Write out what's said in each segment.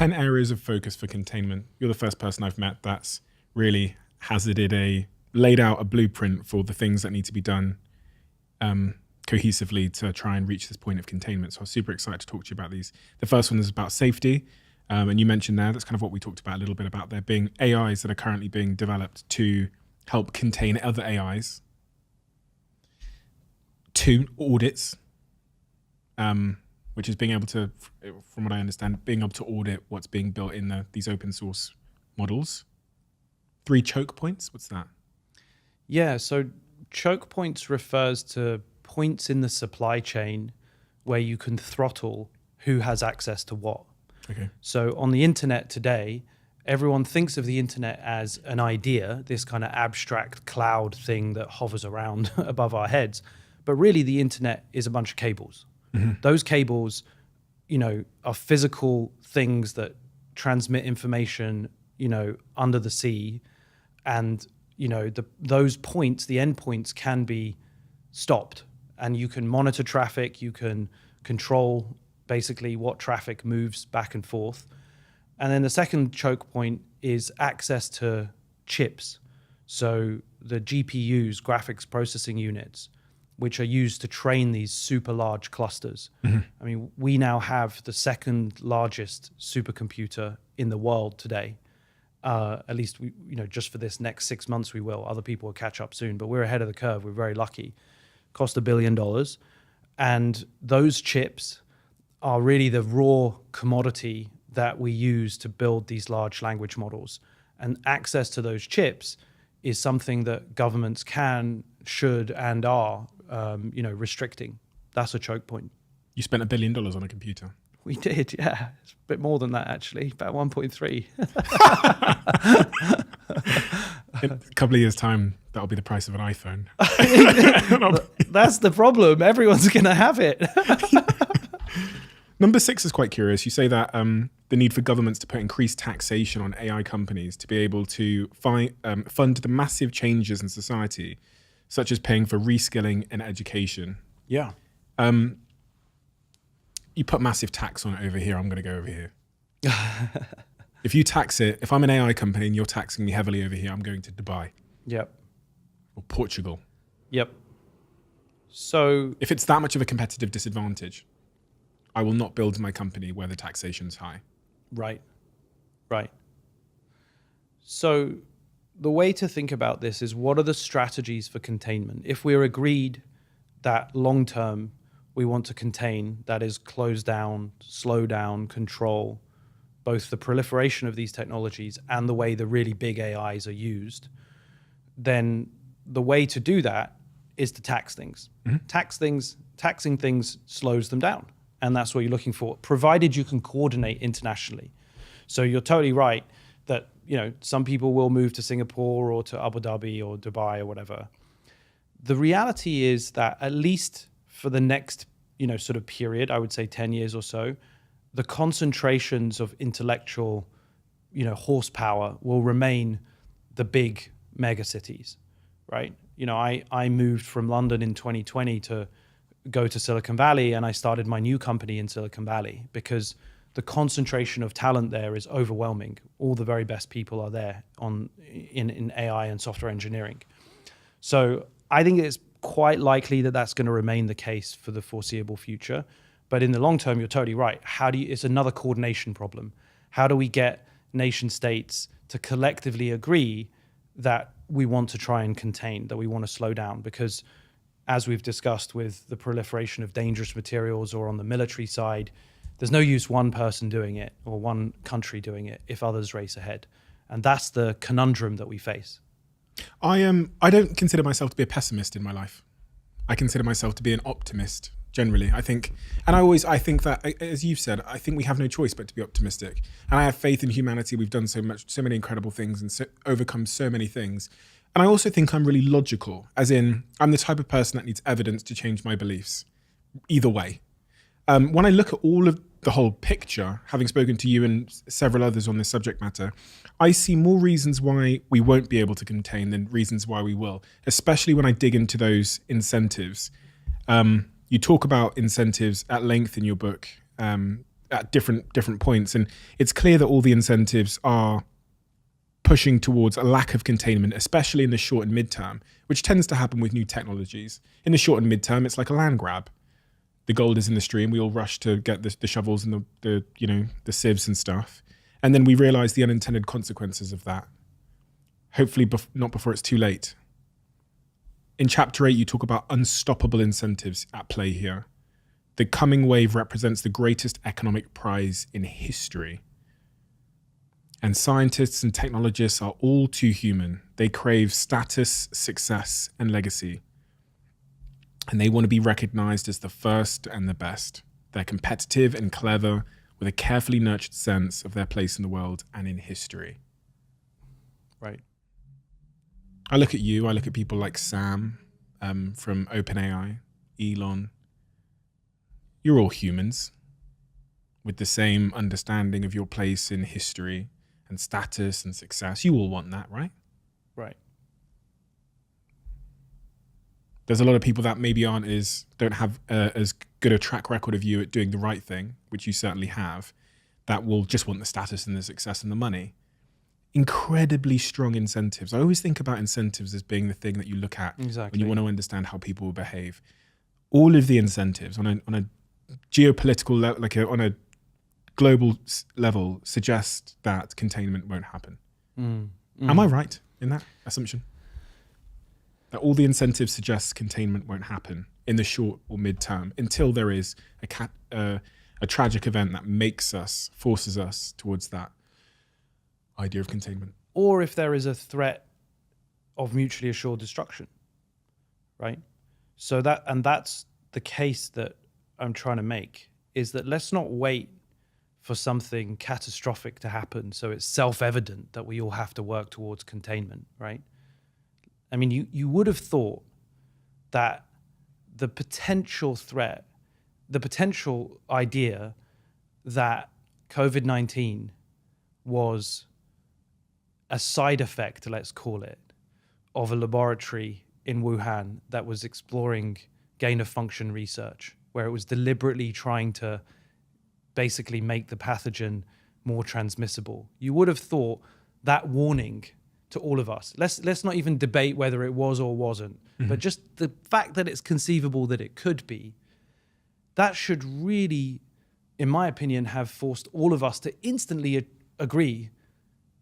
10 areas of focus for containment. You're the first person I've met that's really laid out a blueprint for the things that need to be done cohesively to try and reach this point of containment. So I was super excited to talk to you about these. The first one is about safety. And you mentioned that's kind of what we talked about a little bit about there being AIs that are currently being developed to help contain other AIs. 2, audits, which is being able to, from what I understand, being able to audit what's being built in these open source models. 3, choke points. What's that? Yeah, so choke points refers to points in the supply chain where you can throttle who has access to what. Okay. So on the internet today, everyone thinks of the internet as an idea, this kind of abstract cloud thing that hovers around above our heads. But really the internet is a bunch of cables. Mm-hmm. Those cables, are physical things that transmit information, under the sea. And, those points, the endpoints can be stopped, and you can monitor traffic, you can control basically what traffic moves back and forth. And then the second choke point is access to chips. So the GPUs, graphics processing units, which are used to train these super large clusters. Mm-hmm. I mean, we now have the second largest supercomputer in the world today. At least we, just for this next 6 months we will. Other people will catch up soon, but we're ahead of the curve. We're very lucky. Cost $1 billion. And those chips are really the raw commodity that we use to build these large language models. And access to those chips is something that governments can, should, and are, restricting. That's a choke point. You spent $1 billion on a computer. We did, yeah. It's a bit more than that, actually. About 1.3. In a couple of years' time, that'll be the price of an iPhone. That's the problem. Everyone's going to have it. Number 6 is quite curious. You say that the need for governments to put increased taxation on AI companies to be able to fund the massive changes in society, such as paying for reskilling and education. Yeah. You put massive tax on it over here, I'm going to go over here. If you tax it, if I'm an AI company and you're taxing me heavily over here, I'm going to Dubai. Yep. Or Portugal. Yep. So if it's that much of a competitive disadvantage, I will not build my company where the taxation's high. Right. So the way to think about this is, what are the strategies for containment? If we're agreed that long-term we want to contain, that is close down, slow down, control both the proliferation of these technologies and the way the really big AIs are used, then the way to do that is to tax things. Mm-hmm. Taxing things slows them down. And that's what you're looking for, provided you can coordinate internationally. So you're totally right that, some people will move to Singapore or to Abu Dhabi or Dubai or whatever. The reality is that at least for the next, sort of period, I would say 10 years or so, the concentrations of intellectual, horsepower will remain the big mega cities, right? I moved from London in 2020 to go to Silicon Valley, and I started my new company in Silicon Valley because the concentration of talent there is overwhelming. All the very best people are there in AI and software engineering. So I think it's quite likely that that's going to remain the case for the foreseeable future. But in the long term, you're totally right. It's another coordination problem. How do we get nation states to collectively agree that we want to try and contain, that we want to slow down? Because as we've discussed with the proliferation of dangerous materials or on the military side, there's no use one person doing it or one country doing it if others race ahead. And that's the conundrum that we face. I don't consider myself to be a pessimist in my life. I consider myself to be an optimist generally. I think that, as you've said, I think we have no choice but to be optimistic. And I have faith in humanity. We've done so many incredible things and overcome so many things. And I also think I'm really logical, as in I'm the type of person that needs evidence to change my beliefs, either way. When I look at all of the whole picture, having spoken to you and several others on this subject matter, I see more reasons why we won't be able to contain than reasons why we will, especially when I dig into those incentives. You talk about incentives at length in your book, at different points. And it's clear that all the incentives are pushing towards a lack of containment, especially in the short and midterm, which tends to happen with new technologies. In the short and midterm, it's like a land grab. The gold is in the stream. We all rush to get the shovels and the sieves and stuff. And then we realize the unintended consequences of that. Hopefully not before it's too late. In chapter 8, you talk about unstoppable incentives at play here. The coming wave represents the greatest economic prize in history. And scientists and technologists are all too human. They crave status, success, and legacy. And they want to be recognized as the first and the best. They're competitive and clever with a carefully nurtured sense of their place in the world and in history. Right. I look at you, I look at people like Sam from OpenAI, Elon. You're all humans with the same understanding of your place in history and status and success. You all want that, right? Right. There's a lot of people that maybe don't have as good a track record of you at doing the right thing, which you certainly have, that will just want the status and the success and the money. Incredibly strong incentives. I always think about incentives as being the thing that you look at when you want to understand how people will behave. All of the incentives on a geopolitical level, on a global level, suggest that containment won't happen. Am I right in that assumption? That all the incentives suggest containment won't happen in the short or mid-term until there is a tragic event that forces us towards that idea of containment. Or if there is a threat of mutually assured destruction, right? So that's the case that I'm trying to make, is that let's not wait for something catastrophic to happen so it's self-evident that we all have to work towards containment, right? I mean, you would have thought that the potential threat, the potential idea that COVID-19 was a side effect, let's call it, of a laboratory in Wuhan that was exploring gain-of-function research, where it was deliberately trying to basically make the pathogen more transmissible. You would have thought that warning to all of us, let's not even debate whether it was or wasn't, but just the fact that it's conceivable that it could be, that should really, in my opinion, have forced all of us to instantly agree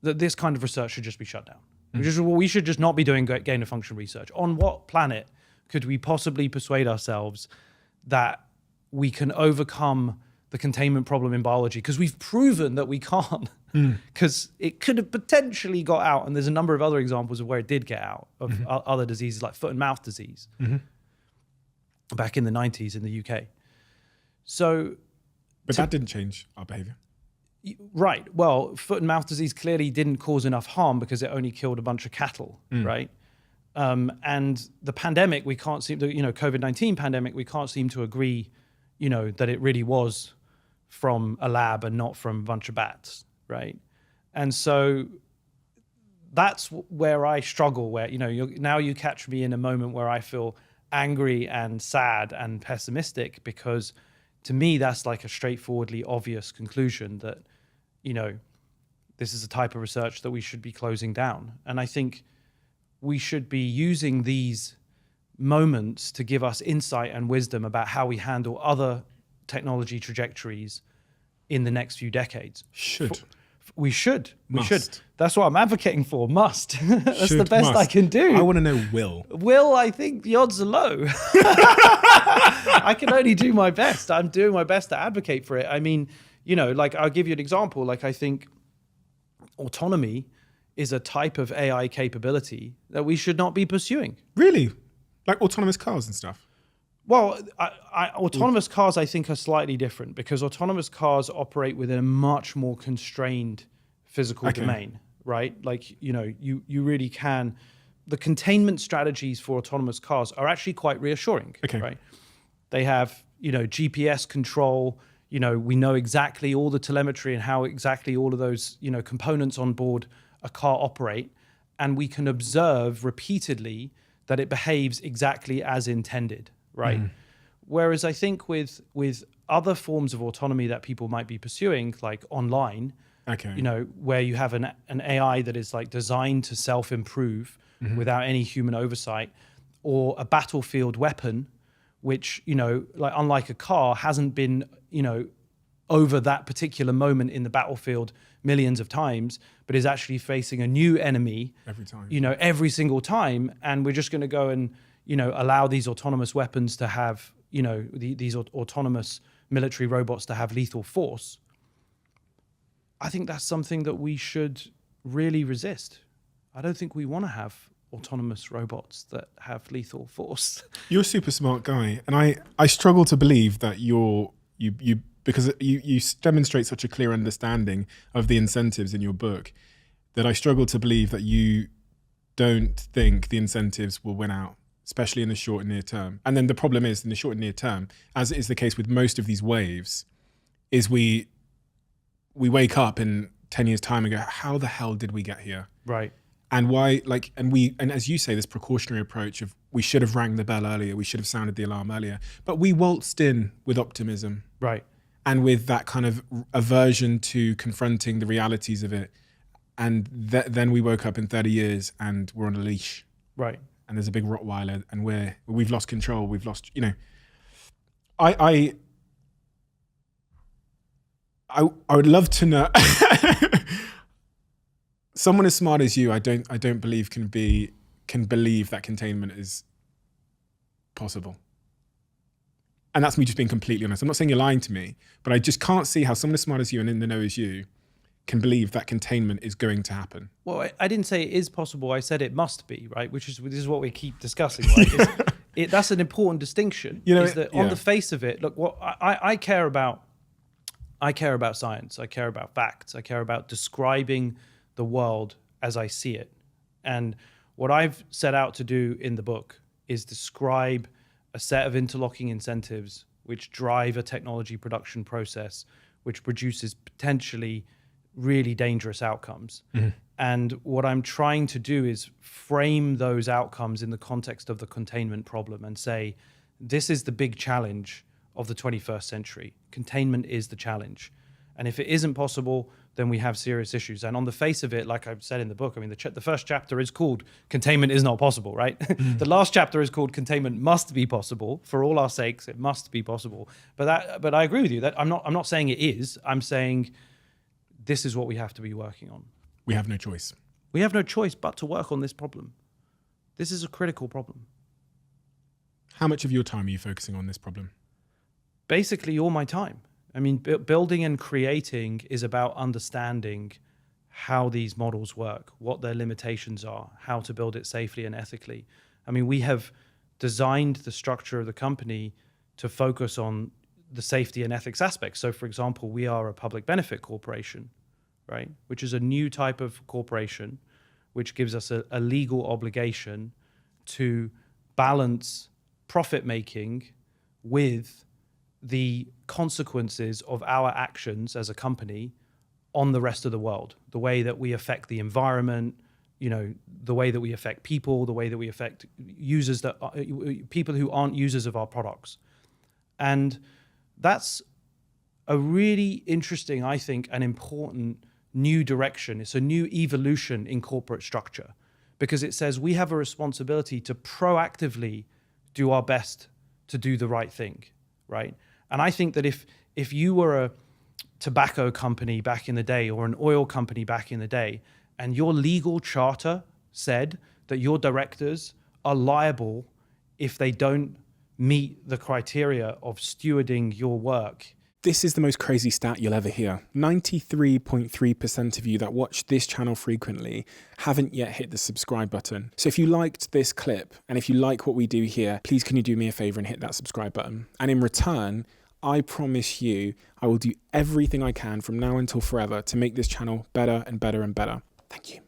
that this kind of research should just be shut down. We should just not be doing gain-of-function research. On what planet could we possibly persuade ourselves that we can overcome the containment problem in biology? Because we've proven that we can't. Because it could have potentially got out, and there's a number of other examples of where it did get out, of other diseases like foot and mouth disease back in the 90s in the UK. But that didn't change our behavior. Right. Well, foot and mouth disease clearly didn't cause enough harm because it only killed a bunch of cattle, right? And the pandemic, we can't seem to, COVID-19 pandemic, we can't seem to agree, that it really was from a lab and not from a bunch of bats, right? And so that's where I struggle, where, now you catch me in a moment where I feel angry and sad and pessimistic, because to me, that's like a straightforwardly obvious conclusion that, this is a type of research that we should be closing down. And I think we should be using these moments to give us insight and wisdom about how we handle other technology trajectories in the next few decades. We should. That's what I'm advocating for. Must. That's the best I can do. I want to know will. Will, I think the odds are low. I can only do my best. I'm doing my best to advocate for it. I mean, I'll give you an example. Like, I think autonomy is a type of AI capability that we should not be pursuing. Really? Like autonomous cars and stuff? Well, autonomous cars, I think, are slightly different, because autonomous cars operate within a much more constrained physical domain, right? Like, you really can. The containment strategies for autonomous cars are actually quite reassuring, right? They have, GPS control. We know exactly all the telemetry and how exactly all of those, components on board a car operate. And we can observe repeatedly that it behaves exactly as intended. Right. Whereas I think with other forms of autonomy that people might be pursuing, like online, Okay. where you have an AI that is like designed to self-improve without any human oversight, or a battlefield weapon, which, like unlike a car, hasn't been, over that particular moment in the battlefield millions of times, but is actually facing a new enemy Every time. Every single time. And we're just going to go and, allow these autonomous weapons to have, these autonomous military robots to have lethal force. I think that's something that we should really resist. I don't think we want to have autonomous robots that have lethal force. You're a super smart guy, and I struggle to believe that you because you demonstrate such a clear understanding of the incentives in your book, that I struggle to believe that you don't think the incentives will win out, especially in the short and near term. And then the problem is, in the short and near term, as is the case with most of these waves, is we wake up in 10 years' time and go, how the hell did we get here? Right. And why, and as you say, this precautionary approach of we should have rang the bell earlier, we should have sounded the alarm earlier, but we waltzed in with optimism. Right. And with that kind of aversion to confronting the realities of it. And then we woke up in 30 years and we're on a leash. Right. And there's a big Rottweiler and we've lost control. We've lost, I would love to know someone as smart as you. I don't believe can believe that containment is possible. And that's me just being completely honest. I'm not saying you're lying to me, but I just can't see how someone as smart as you and in the know as you can believe that containment is going to happen. Well, I didn't say it is possible. I said it must be, right? This is what we keep discussing, right? That's an important distinction. Is that on the face of it, look, what I care about science. I care about facts. I care about describing the world as I see it. And what I've set out to do in the book is describe a set of interlocking incentives which drive a technology production process which produces potentially really dangerous outcomes. Mm-hmm. And what I'm trying to do is frame those outcomes in the context of the containment problem and say, this is the big challenge of the 21st century. Containment is the challenge. And if it isn't possible, then we have serious issues. And on the face of it, like I've said in the book, I mean, the first chapter is called Containment is Not Possible, right? Mm. The last chapter is called Containment Must Be Possible. For all our sakes, it must be possible. But I agree with you that I'm not saying it is. I'm saying this is what we have to be working on. We have no choice. We have no choice but to work on this problem. This is a critical problem. How much of your time are you focusing on this problem? Basically all my time. I mean, building and creating is about understanding how these models work, what their limitations are, how to build it safely and ethically. I mean, we have designed the structure of the company to focus on the safety and ethics aspects. So, for example, we are a public benefit corporation, right? Which is a new type of corporation, which gives us a legal obligation to balance profit making with the consequences of our actions as a company on the rest of the world, the way that we affect the environment, the way that we affect people, the way that we affect users, people who aren't users of our products. And that's a really interesting, I think, and important new direction. It's a new evolution in corporate structure because it says we have a responsibility to proactively do our best to do the right thing, right? And I think that if you were a tobacco company back in the day or an oil company back in the day, and your legal charter said that your directors are liable if they don't meet the criteria of stewarding your work. This is the most crazy stat you'll ever hear. 93.3% of you that watch this channel frequently haven't yet hit the subscribe button. So if you liked this clip and if you like what we do here, please can you do me a favor and hit that subscribe button? And in return, I promise you, I will do everything I can from now until forever to make this channel better and better and better. Thank you.